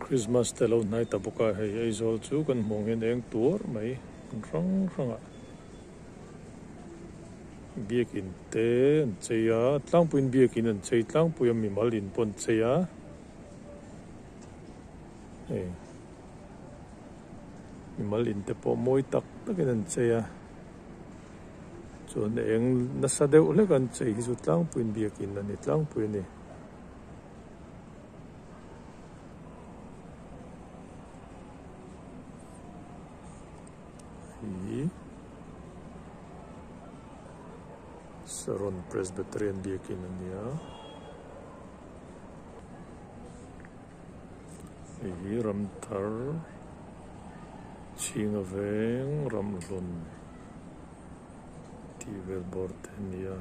Christmas te lo nai ta boka hei aizol chu kan mong hen eng tur mai rang ranga biakin te an cheia tlangpuin biakin an chei tlangpui mi malin pon cheia ei mi malin te po moi tak takin an cheia chuan eng nasa deuh hlek an chei hi chu tlangpuin biakin ani tlangpui ni Saron Presbyterian biakin ania hi ram thar chinga veng ram lun ti vel bor tenia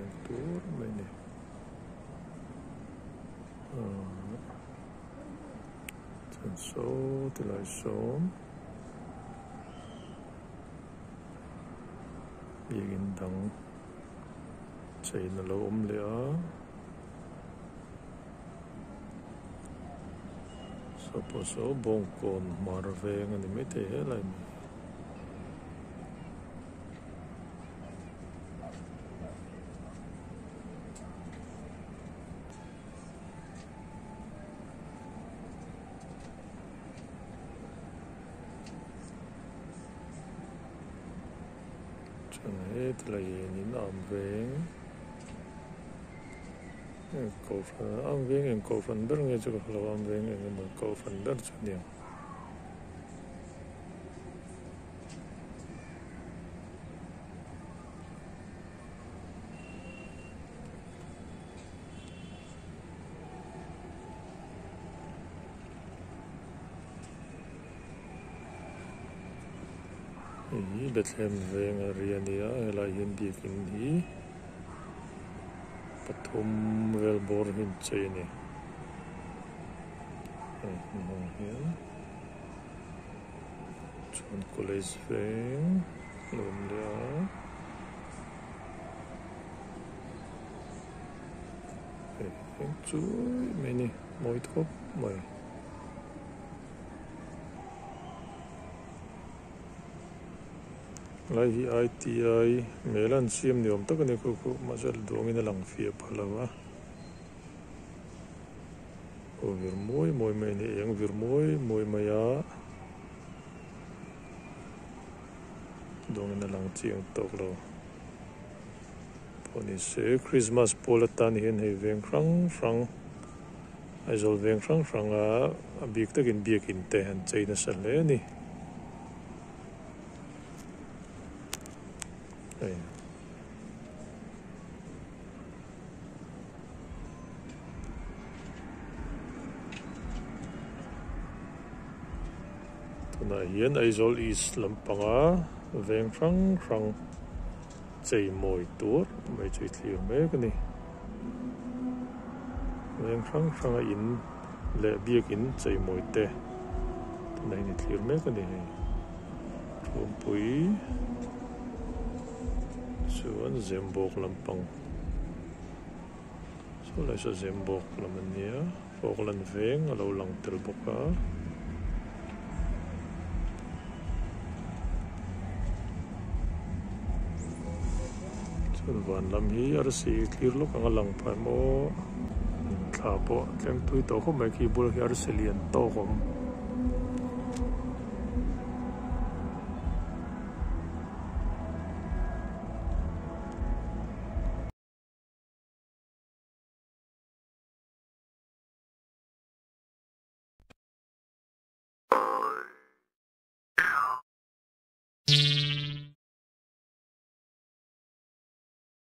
en tur mai ni chan so tilai som biakin dang chei na lo le a so bongkon marveng ani me te helai mi hết là những am veng câu phần am veng en câu phần ber nghe cho lo am veng en mà câu phần ber cho nhiều hi Bethlehem veng ariania ela hin biakin hi pathum vel bor hin chei ni mong hian chuan college veng lom le a chu mai ni moi thop mai lai hi ITI melan siam niom tak ani ku majal dongin lang fia phalawa o vir moi mai ni eng vir moi maya dongin lang chiang tok lo poni se Christmas polatan hin hei veng frang aizol veng frang a bik takin biakin te han cheina sal le ni tuna hian aizol is lampanga veng frang chei moi tur mai chui thlir mek ani veng frang a in le biakin chei moi te tunai ni thlir mek ani pui chuan zembok lampang so lai so zembok lamania foglan veng alo lang tel boka chuan van lam hi ar si clear lok anga lang phai mo thla po tlem tui to khom mai ki bul hi ar selian to khom